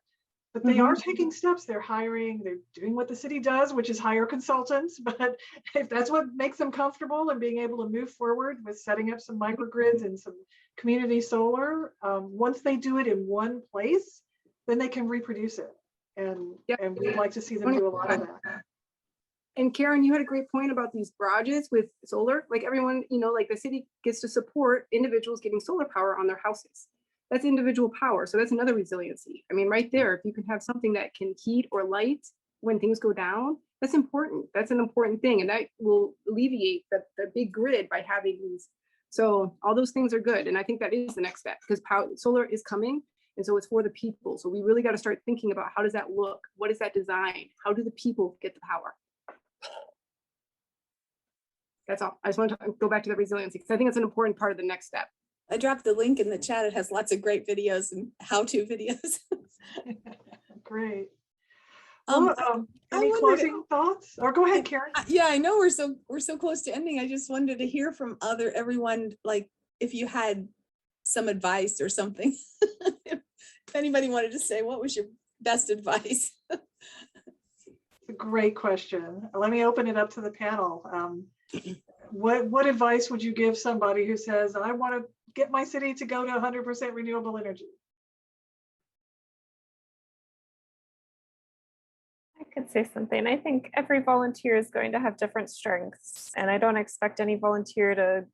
But they are taking steps. They're hiring, they're doing what the city does, which is hire consultants. But if that's what makes them comfortable and being able to move forward with setting up some microgrids and some community solar, once they do it in one place, then they can reproduce it. And we'd like to see them do a lot of that. And Karen, you had a great point about these garages with solar. Like everyone, you know, like the city gets to support individuals getting solar power on their houses. That's individual power. So that's another resiliency. I mean, right there, if you can have something that can heat or light when things go down, that's important. That's an important thing. And that will alleviate the big grid by having these. So all those things are good. And I think that is the next step, because solar is coming. And so it's for the people. So we really got to start thinking about, how does that look? What is that design? How do the people get the power? That's all. I just want to go back to the resiliency, because I think it's an important part of the next step. I dropped the link in the chat. It has lots of great videos and how-to videos. Great. Um, Well, I any wondered- closing thoughts? Or go ahead, Karen. Yeah, I know we're so close to ending. I just wanted to hear from everyone, like if you had some advice or something. If anybody wanted to say, what was your best advice? A great question. Let me open it up to the panel. What advice would you give somebody who says, I want to get my city to go to 100% renewable energy? I could say something. I think every volunteer is going to have different strengths, and I don't expect any volunteer to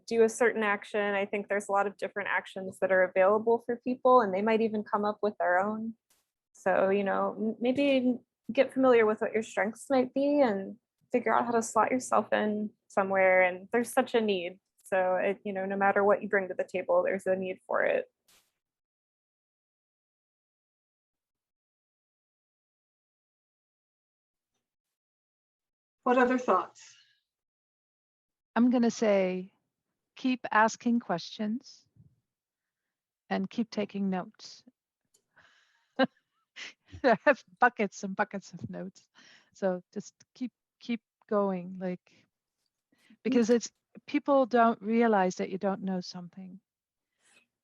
do a certain action. I think there's a lot of different actions that are available for people, and they might even come up with their own. So, you know, maybe get familiar with what your strengths might be and figure out how to slot yourself in somewhere. And there's such a need. So, you know, no matter what you bring to the table, there's a need for it. What other thoughts? I'm going to say, keep asking questions and keep taking notes. I have buckets and buckets of notes. So just keep going, like, because it's people don't realize that you don't know something.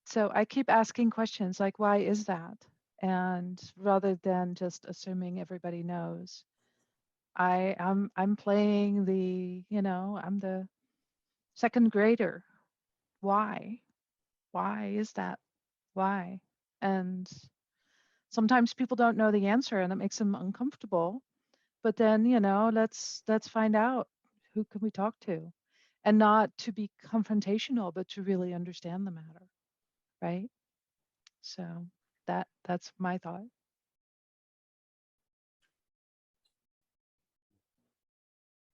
So I keep asking questions like, why is that? And rather than just assuming everybody knows, I'm playing the, you know, I'm the second grader. Why? Why is that? Why? And sometimes people don't know the answer and it makes them uncomfortable. But then, you know, let's find out, who can we talk to? And not to be confrontational, but to really understand the matter, right? So that's my thought.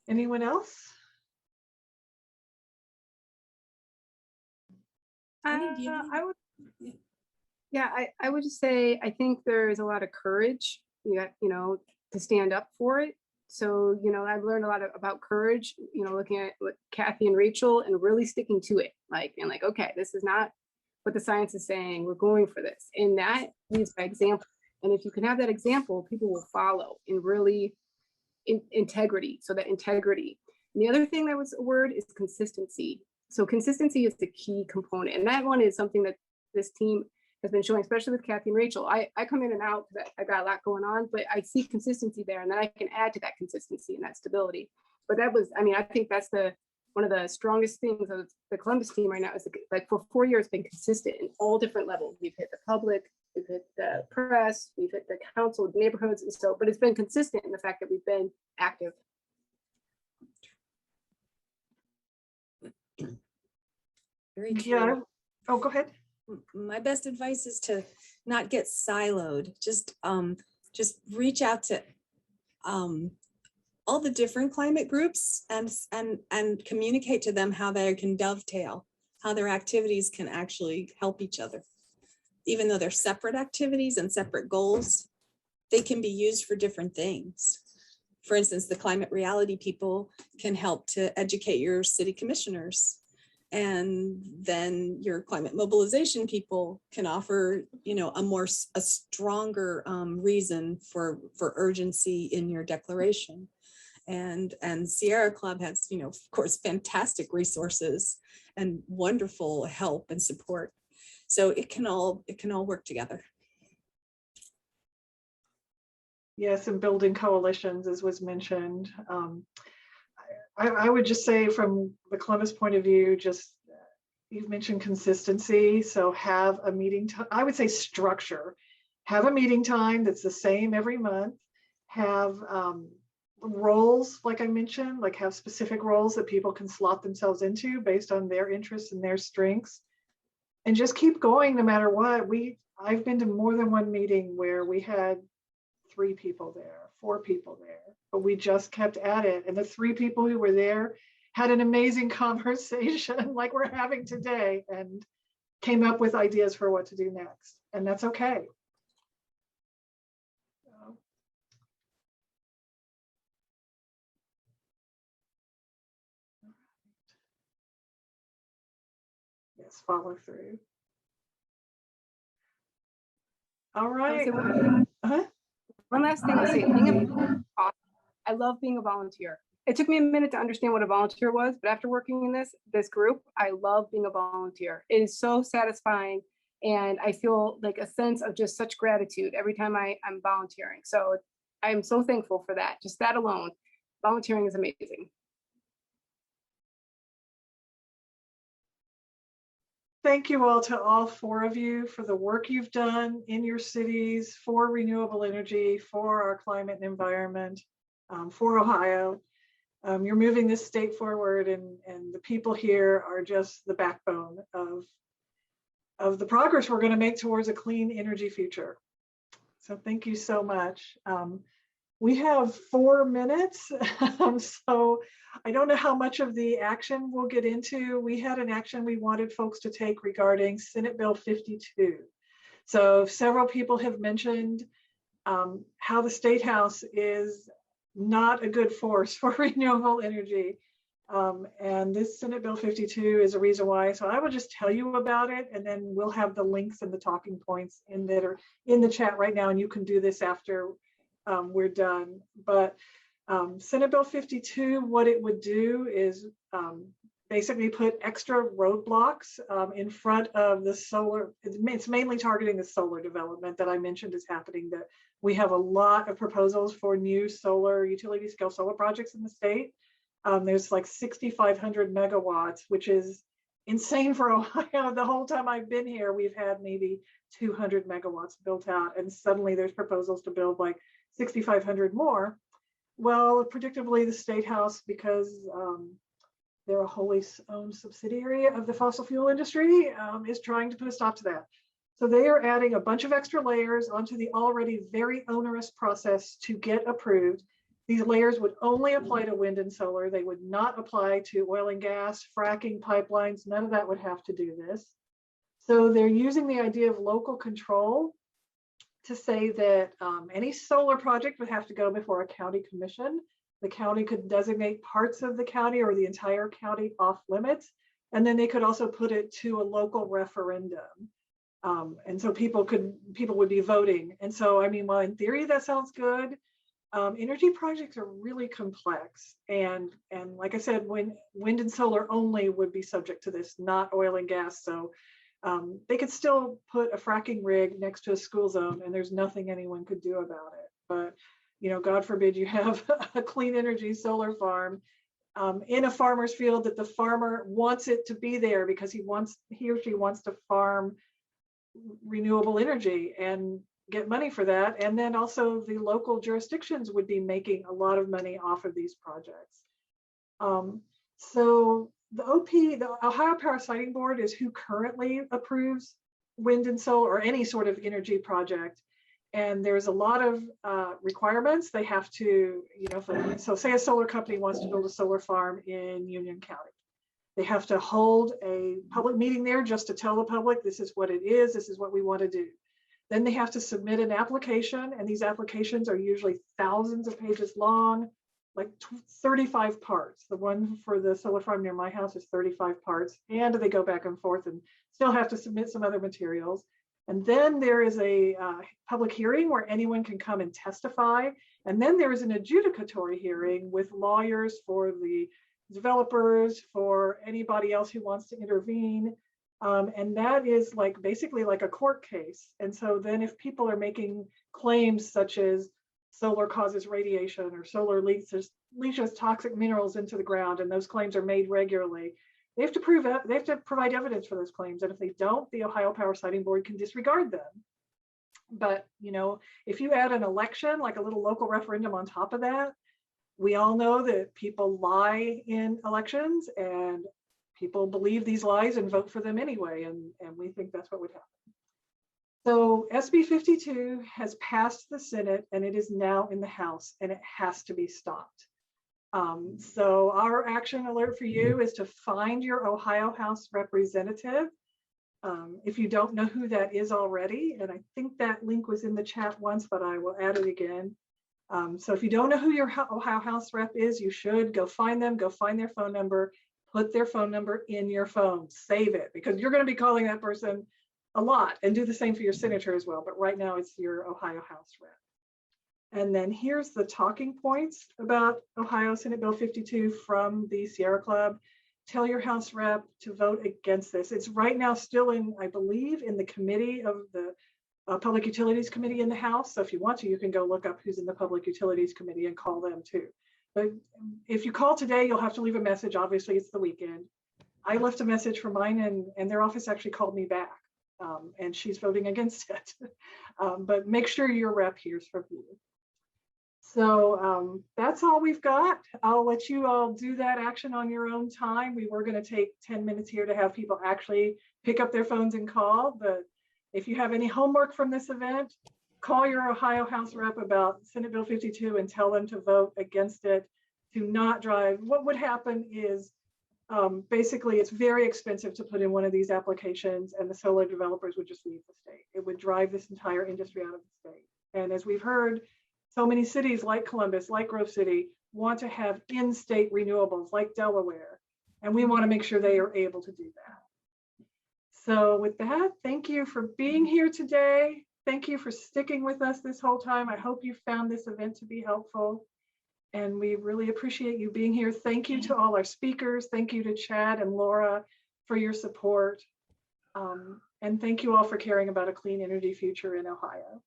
Anyone else? Connie, do you have I would, yeah, I would just say, I think there is a lot of courage, you know, to stand up for it. So, you know, I've learned a lot about courage, you know, looking at what Cathy and Rachel and really sticking to it, like, and like, okay, this is not what the science is saying, we're going for this. And that leads by example. And if you can have that example, people will follow in really integrity. So that integrity. And the other thing that was a word is consistency. So consistency is the key component. And that one is something that this team has been showing, especially with Cathy and Rachel. I come in and out because I got a lot going on, but I see consistency there, and then I can add to that consistency and that stability. But that was, I mean, I think that's one of the strongest things of the Columbus team right now is like for 4 years been consistent in all different levels. We've hit the public, we've hit the press, we've hit the council, the neighborhoods, and so, but it's been consistent in the fact that we've been active. Very true. Yeah. Oh, go ahead. My best advice is to not get siloed. Just reach out to all the different climate groups and communicate to them how they can dovetail, how their activities can actually help each other. Even though they're separate activities and separate goals, they can be used for different things. For instance, the climate reality people can help to educate your city commissioners. And then your climate mobilization people can offer, you know, a stronger reason for urgency in your declaration. And Sierra Club has, you know, of course, fantastic resources and wonderful help and support. So it can all work together. Yes, and building coalitions, as was mentioned. I would just say from the Columbus point of view, just you've mentioned consistency. So have a meeting time. I would say structure. Have a meeting time that's the same every month. Have roles, like I mentioned, like have specific roles that people can slot themselves into based on their interests and their strengths. And just keep going no matter what. I've been to more than one meeting where we had 3 people there, 4 people there, but we just kept at it. And the 3 people who were there had an amazing conversation like we're having today and came up with ideas for what to do next. And that's okay. Yes, follow through. All I would right. say one last thing I'll say, I love being a volunteer. It took me a minute to understand what a volunteer was, but after working in this group, I love being a volunteer. It is so satisfying, and I feel like a sense of just such gratitude every time I'm volunteering. So I'm so thankful for that. Just that alone, volunteering is amazing. Thank you all to all four of you for the work you've done in your cities for renewable energy, for our climate and environment, for Ohio. You're moving this state forward, and the people here are just the backbone of the progress we're going to make towards a clean energy future. So thank you so much. We have 4 minutes, so I don't know how much of the action we'll get into. We had an action we wanted folks to take regarding Senate Bill 52. So several people have mentioned how the State House is not a good force for renewable energy. And this Senate Bill 52 is a reason why. So I will just tell you about it, and then we'll have the links and the talking points that are in the chat right now, and you can do this after we're done. But Senate Bill 52, what it would do is basically put extra roadblocks in front of the solar. It's mainly targeting the solar development that I mentioned is happening. That we have a lot of proposals for new solar, utility scale solar projects in the state. There's like 6,500 megawatts, which is insane for Ohio. The whole time I've been here, we've had maybe 200 megawatts built out, and suddenly there's proposals to build like 6,500 more. Well, predictably, the State House, because they're a wholly owned subsidiary of the fossil fuel industry, is trying to put a stop to that. So they are adding a bunch of extra layers onto the already very onerous process to get approved. These layers would only apply to wind and solar. They would not apply to oil and gas, fracking pipelines. None of that would have to do this. So they're using the idea of local control to say that any solar project would have to go before a county commission. The county could designate parts of the county or the entire county off limits. And then they could also put it to a local referendum. And so people would be voting. And so, I mean, well, in theory, that sounds good. Energy projects are really complex. And like I said, wind and solar only would be subject to this, not oil and gas. So they could still put a fracking rig next to a school zone, and there's nothing anyone could do about it. But, you know, God forbid you have a clean energy solar farm in a farmer's field that the farmer wants it to be there because he or she wants to farm renewable energy and get money for that. And then also the local jurisdictions would be making a lot of money off of these projects. So the Ohio Power Siting Board, is who currently approves wind and solar or any sort of energy project. And there's a lot of requirements. They have to, you know, so say a solar company wants to build a solar farm in Union County. They have to hold a public meeting there just to tell the public, this is what it is, this is what we want to do. Then they have to submit an application, and these applications are usually thousands of pages long, like 35 parts. The one for the solar farm near my house is 35 parts, and they go back and forth and still have to submit some other materials. And then there is a public hearing where anyone can come and testify. And then there is an adjudicatory hearing with lawyers for the developers, for anybody else who wants to intervene. And that is like basically like a court case. And so then if people are making claims such as solar causes radiation or solar leaches toxic minerals into the ground, and those claims are made regularly, they have to provide evidence for those claims. And if they don't, the Ohio Power Siting Board can disregard them. But, you know, if you add an election, like a little local referendum on top of that, we all know that people lie in elections, and people believe these lies and vote for them anyway. And we think that's what would happen. So SB 52 has passed the Senate, and it is now in the House, and it has to be stopped. So our action alert for you is to find your Ohio House representative. If you don't know who that is already, and I think that link was in the chat once, but I will add it again. So if you don't know who your Ohio House rep is, you should go find them, go find their phone number, put their phone number in your phone, save it, because you're going to be calling that person a lot, and do the same for your senator as well. But right now it's your Ohio House rep. And then here's the talking points about Ohio Senate Bill 52 from the Sierra Club. Tell your House rep to vote against this. It's right now still in, I believe, in the committee of the Public Utilities Committee in the House. So if you want to, you can go look up who's in the Public Utilities Committee and call them too. But if you call today, you'll have to leave a message. Obviously, it's the weekend. I left a message for mine, and their office actually called me back, and she's voting against it. But make sure your rep hears from you. So that's all we've got. I'll let you all do that action on your own time. We were going to take 10 minutes here to have people actually pick up their phones and call. But if you have any homework from this event, call your Ohio House rep about Senate Bill 52 and tell them to vote against it, to not drive. What would happen is basically it's very expensive to put in one of these applications, and the solar developers would just leave the state. It would drive this entire industry out of the state. And as we've heard, so many cities like Columbus, like Grove City, want to have in-state renewables like Delaware, and we want to make sure they are able to do that. So with that, thank you for being here today. Thank you for sticking with us this whole time. I hope you found this event to be helpful, and we really appreciate you being here. Thank you to all our speakers. Thank you to Chad and Laura for your support. And thank you all for caring about a clean energy future in Ohio.